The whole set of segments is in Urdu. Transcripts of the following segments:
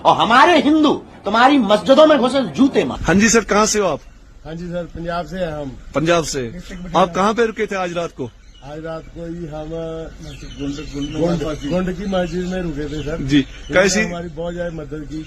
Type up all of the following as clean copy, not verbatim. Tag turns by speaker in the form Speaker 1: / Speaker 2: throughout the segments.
Speaker 1: اور ہمارے ہندو تمہاری مسجدوں میں گھسے جوتے مار.
Speaker 2: ہاں جی سر، کہاں سے ہو آپ؟
Speaker 3: ہاں جی سر، پنجاب سے ہیں ہم.
Speaker 2: پنجاب سے. آپ کہاں پہ رکے تھے آج رات کو؟
Speaker 3: آج رات کو ہی ہم گنڈ کی مسجد میں رکے تھے سر.
Speaker 2: جی، کیسی؟
Speaker 3: ہماری بہت زیادہ مدد کی.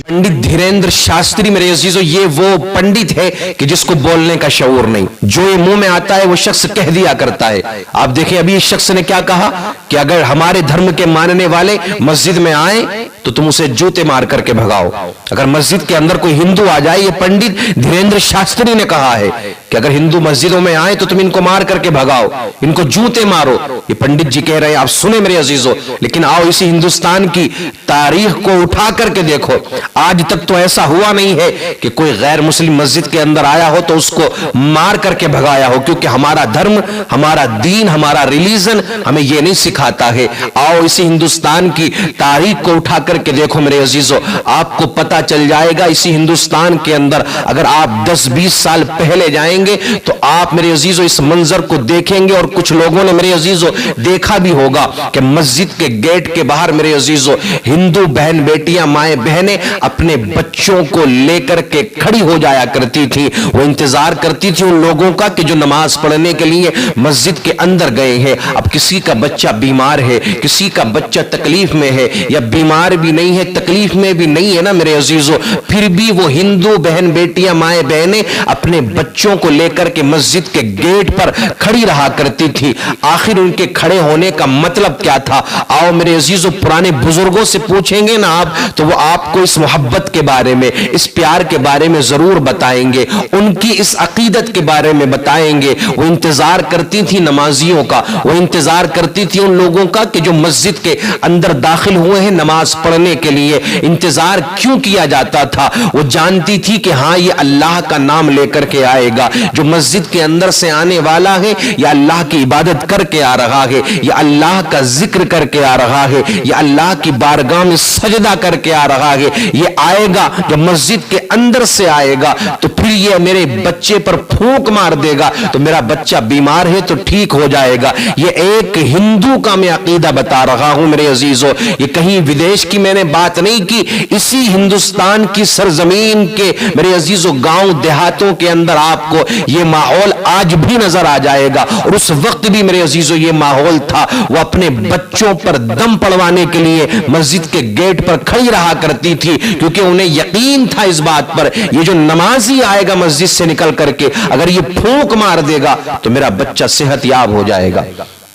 Speaker 4: پنڈت دھیریندر شاستری میرے عزیزو، یہ وہ پنڈت ہے کہ جس کو بولنے کا شعور نہیں. جو یہ منہ میں آتا ہے وہ شخص کہہ دیا کرتا ہے. آپ دیکھیں ابھی اس شخص نے کیا کہا کہ اگر ہمارے دھرم کے ماننے والے مسجد میں آئیں تو تم اسے جوتے مار کر کے بھگاؤ. اگر مسجد کے اندر کوئی ہندو آ جائے، یہ پنڈت دھیریندر شاستری نے کہا ہے کہ اگر ہندو مسجدوں میں آئیں تو تم ان کو مار کر کے بھگاؤ، ان کو جوتے مارو. یہ پنڈت جی کہہ رہے ہیں، آپ سنیں میرے عزیزو. لیکن آؤ اسی ہندوستان کی تاریخ کو اٹھا کر کے دیکھو. آج تک تو ایسا ہوا نہیں ہے کہ کوئی غیر مسلم مسجد کے اندر آیا ہو تو اس کو مار کر کے بھگایا ہو، کیونکہ ہمارا دھرم، ہمارا دین، ہمارا ریلیجن ہمیں یہ نہیں سکھاتا ہے. آؤ اسی ہندوستان کی تاریخ کو اٹھا کر کے دیکھو میرے عزیزو. آپ کو پتا چل جائے گا اسی ہندوستان کے اندر اگر آپ 10-20 سال پہلے جائیں گے تو آپ میرے عزیزو اس منظر کو دیکھیں گے. اور کچھ لوگوں نے میرے عزیزو دیکھا بھی ہوگا کہ مسجد کے گیٹ کے باہر میرے عزیزو ہندو بہن بیٹیاں، مائیں بہنیں اپنے بچوں کو لے کر کے کھڑی ہو جایا کرتی تھی. وہ انتظار کرتی تھی ان لوگوں کا کہ جو نماز پڑھنے کے لیے مسجد کے اندر گئے ہیں. اب کسی کا بچہ بیمار ہے، کسی کا بچہ تکلیف میں ہے، یا بیمار بھی نہیں ہے، تکلیف میں بھی نہیں ہے نا میرے عزیزو، پھر بھی وہ ہندو بہن بیٹیاں، مائیں بہنیں اپنے بچوں کو لے کر کے مسجد کے گیٹ پر کھڑی رہا کرتی تھی. آخر ان کے کھڑے ہونے کا مطلب کیا تھا؟ آؤ میرے عزیزو پرانے بزرگوں سے پوچھیں گے نا آپ تو وہ آپ کو اس محبت کے بارے میں، اس پیار کے بارے میں ضرور بتائیں گے، ان کی اس عقیدت کے بارے میں بتائیں گے. وہ انتظار کرتی تھی نمازیوں کا، وہ انتظار کرتی تھی ان لوگوں کا کہ جو مسجد کے اندر داخل ہوئے ہیں نماز پڑھنے کے لیے. انتظار کیوں کیا جاتا تھا؟ وہ جانتی تھی کہ ہاں یہ اللہ کا نام لے کر کے آئے گا. جو مسجد کے اندر سے آنے والا ہے یہ اللہ کی عبادت کر کے آ رہا ہے، یہ اللہ کا ذکر کر کے آ رہا ہے، یہ اللہ کی بارگاہ میں سجدہ کر کے آ رہا ہے. یہ آئے گا، جب مسجد کے اندر سے آئے گا تو پھر یہ میرے بچے پر پھونک مار دے گا تو میرا بچہ بیمار ہے تو ٹھیک ہو جائے گا. یہ ایک ہندو کا میں عقیدہ بتا رہا ہوں میرے عزیزو. یہ کہیں ودیش کی میں نے بات نہیں کی، اسی ہندوستان کی سرزمین کے میرے عزیزو گاؤں دیہاتوں کے اندر آپ کو یہ ماحول آج بھی نظر آ جائے گا. اور اس وقت بھی میرے عزیزو یہ ماحول تھا. وہ اپنے بچوں پر دم پڑوانے کے لیے مسجد کے گیٹ پر کھڑی رہا کرتی تھی، کیونکہ انہیں یقین تھا اس بات پر یہ جو نمازی آئے گا مسجد سے نکل کر کے اگر یہ پھونک مار دے گا تو میرا بچہ صحت یاب ہو جائے گا،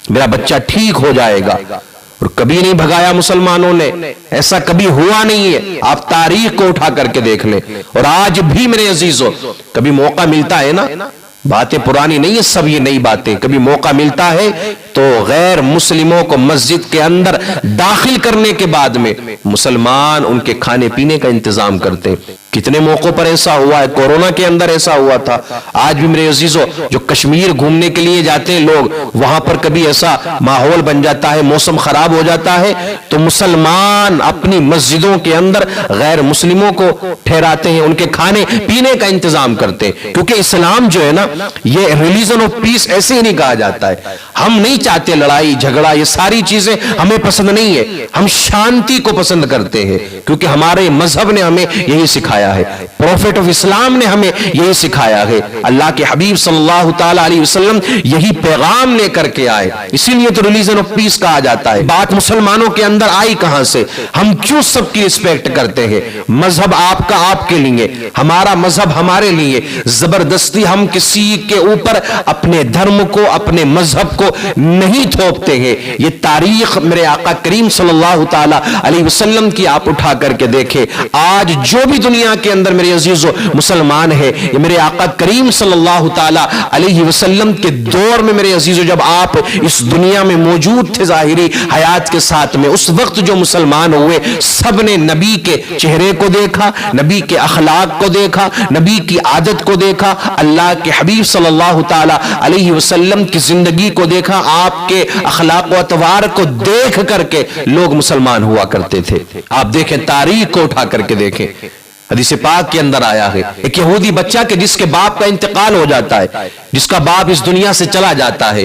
Speaker 4: میرا بچہ ٹھیک ہو جائے گا. اور کبھی نہیں بھگایا مسلمانوں نے، ایسا کبھی ہوا نہیں ہے. آپ تاریخ کو اٹھا کر کے دیکھ لیں. اور آج بھی میرے عزیزو کبھی موقع ملتا ہے نا، باتیں پرانی نہیں ہے، سب یہ نئی باتیں، کبھی موقع ملتا ہے تو غیر مسلموں کو مسجد کے اندر داخل کرنے کے بعد میں مسلمان ان کے کھانے پینے کا انتظام کرتے. کتنے موقعوں پر ایسا ہوا ہے، کورونا کے اندر ایسا ہوا تھا. آج بھی میرے عزیزو جو کشمیر گھومنے کے لیے جاتے ہیں لوگ، وہاں پر کبھی ایسا ماحول بن جاتا ہے، موسم خراب ہو جاتا ہے تو مسلمان اپنی مسجدوں کے اندر غیر مسلموں کو ٹھہراتے ہیں، ان کے کھانے پینے کا انتظام کرتے ہیں. کیونکہ اسلام جو ہے نا یہ ریلیجن آف پیس ایسے ہی نہیں کہا جاتا ہے. ہم نہیں چاہتے لڑائی جھگڑا، یہ ساری چیزیں ہمیں پسند نہیں ہے. ہم شانتی کو پسند کرتے ہیں کیونکہ ہمارے مذہب نے ہمیں یہی سکھایا ہے، پروفیٹ آف اسلام نے ہمیں یہی سکھایا ہے، اللہ کے حبیب صلی اللہ تعالی علیہ وسلم یہی پیغام لے کر کے آئے. اسی لیے تو ریلیجن آف پیس کہا جاتا ہے. بات مسلمانوں کے اندر آئی کہاں سے؟ ہم کیوں سب کی رسپیکٹ کرتے ہیں؟ مذہب آپ کا آپ کے لیے، ہمارا مذہب ہمارے لیے. زبردستی ہم کسی کے اوپر اپنے دھرم کو، اپنے مذہب کو نہیں تھوپتے ہیں. یہ تاریخ میرے آقا کریم صلی اللہ تعالی علیہ وسلم کی آپ اٹھا کر کے دیکھیں. آج جو بھی دنیا کے اندر میرے عزیزو مسلمان ہے، یہ میرے آقا کریم صلی اللہ تعالی علیہ وسلم کے دور میں میرے عزیزو جب آپ اس دنیا میں موجود تھے ظاہری حیات کے ساتھ میں، اس وقت جو مسلمان ہوئے سب نے نبی کے چہرے کو دیکھا، نبی کے اخلاق کو دیکھا، نبی کی عادت کو دیکھا، اللہ کے حبیب صلی اللہ تعالی علیہ وسلم کی زندگی کو دیکھا. آپ کے اخلاق و اطوار کو دیکھ کر کے لوگ مسلمان ہوا کرتے تھے. آپ دیکھیں تاریخ کو اٹھا کر کے دیکھیں. حدیث پاک کے اندر آیا ہے ایک یہودی بچہ کہ جس کے باپ کا انتقال ہو جاتا ہے، جس کا باپ اس دنیا سے چلا جاتا ہے،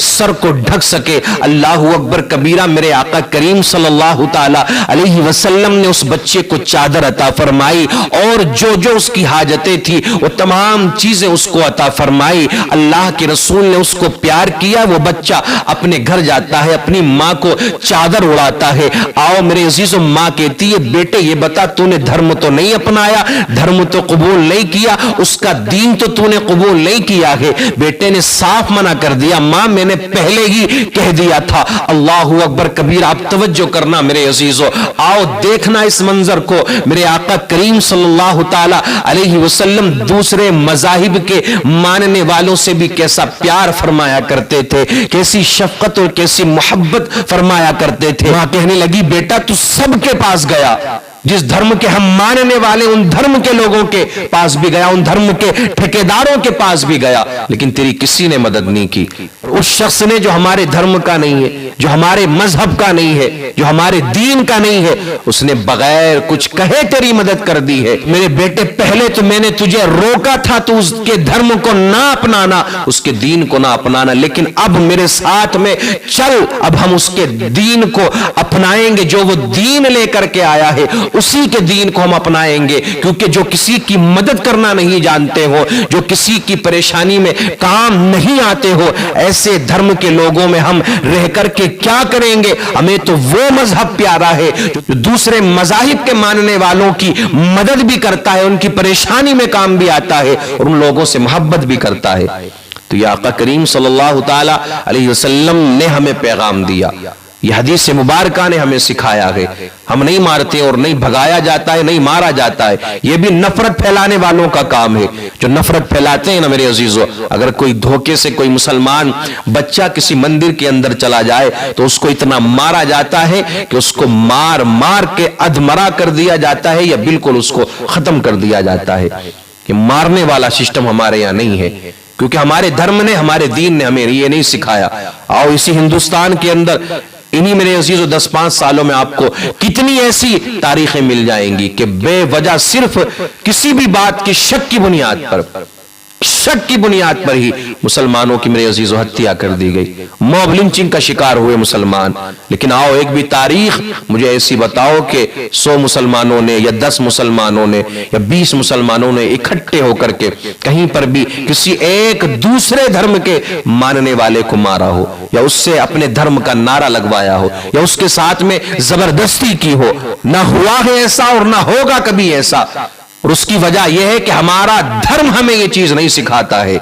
Speaker 4: سر کو ڈھک سکے. اللہ اکبر کبیرہ. میرے آقا کریم صلی اللہ تعالی علیہ وسلم نے اس بچے کو چادر عطا فرمائی اور جو جو اس کی حاجتیں تھی وہ تمام چیزیں اس کو عطا فرمائی. اللہ کے رسول نے اس کو پیار کیا. وہ بچہ اپنے گھر جاتا ہے, اپنی ماں کو چادر اڑاتا ہے. آؤ میرے عزیزو, ماں کہتی ہے بیٹے یہ بتا تو نے دھرم تو نہیں اپنایا, دھرم تو قبول نہیں کیا, اس کا دین تو نے قبول نہیں کیا ہے. بیٹے نے صاف منع کر دیا, ماں میں نے پہلے ہی کہہ دیا تھا. اللہ اکبر کبیر. آپ توجہ کرنا میرے عزیزو, آؤ دیکھنا اس منظر کو. میرے آقا کریم صلی اللہ تعالی علیہ وسلم دوسرے مذاہب کے ماننے والوں سے بھی کیسا پیار فرمایا کرتے تھے, کیسی شفقت اور کیسی محبت فرمایا کرتے تھے. ماں کہنے لگی بیٹا تو سب کے پاس گیا, جس دھرم کے ہم ماننے والے ان دھرم کے لوگوں کے پاس بھی گیا, ان دھرم کے ٹھیکیداروں کے پاس بھی گیا, لیکن تیری کسی نے مدد نہیں کی. اس شخص نے جو ہمارے دھرم کا نہیں ہے, جو ہمارے مذہب کا نہیں ہے, جو ہمارے دین کا نہیں ہے, اس نے بغیر کچھ کہے تیری مدد کر دی ہے. میرے بیٹے پہلے تو میں نے تجھے روکا تھا تو اس کے دھرم کو نہ اپنانا, اس کے دین کو نہ اپنانا, لیکن اب میرے ساتھ میں چل, اب ہم اس کے دین کو اپنائیں گے. جو وہ دین لے کر کے آیا ہے اسی کے دین کو ہم اپنائیں گے, کیونکہ جو کسی کی مدد کرنا نہیں جانتے ہو, جو کسی کی پریشانی میں کام نہیں آتے ہو, ایسے دھرم کے لوگوں میں ہم رہ کر کے کیا کریں گے. ہمیں تو وہ مذہب پیارا ہے جو دوسرے مذاہب کے ماننے والوں کی مدد بھی کرتا ہے, ان کی پریشانی میں کام بھی آتا ہے اور ان لوگوں سے محبت بھی کرتا ہے. تو یہ آقا کریم صلی اللہ تعالی علیہ وسلم نے ہمیں پیغام دیا, یہ حدیث مبارکہ نے ہمیں سکھایا ہے. ہم نہیں مارتے اور نہیں بھگایا جاتا ہے, نہیں مارا جاتا ہے. یہ بھی نفرت پھیلانے والوں کا کام ہے, جو نفرت پھیلاتے ہیں نا میرے عزیزو. اگر کوئی دھوکے سے کوئی مسلمان بچہ کسی مندر کے اندر چلا جائے تو اس کو اتنا مارا جاتا ہے کہ اس کو مار مار کے ادھمرا کر دیا جاتا ہے یا بالکل اس کو ختم کر دیا جاتا ہے. کہ مارنے والا سسٹم ہمارے یہاں نہیں ہے, کیونکہ ہمارے دھرم نے, ہمارے دین نے ہمیں یہ نہیں سکھایا. آؤ اسی ہندوستان کے اندر انہی میرے عزیزو 10-5 سالوں میں آپ کو کتنی ایسی تاریخیں مل جائیں گی کہ بے وجہ صرف کسی بھی بات کی شک کی بنیاد پر ہی مسلمانوں کی میرے عزیزو ہتیا کر دی گئی, موب لنچنگ کا شکار ہوئے مسلمان. لیکن آؤ ایک بھی تاریخ مجھے ایسی بتاؤ کہ 100 مسلمانوں نے یا 10 مسلمانوں نے یا 20 مسلمانوں نے اکٹھے ہو کر کے کہیں پر بھی کسی ایک دوسرے دھرم کے ماننے والے کو مارا ہو, یا اس سے اپنے دھرم کا نعرہ لگوایا ہو, یا اس کے ساتھ میں زبردستی کی ہو. نہ ہوا ہے ایسا اور نہ ہوگا کبھی ایسا. اور اس کی وجہ یہ ہے کہ ہمارا دھرم ہمیں یہ چیز نہیں سکھاتا ہے.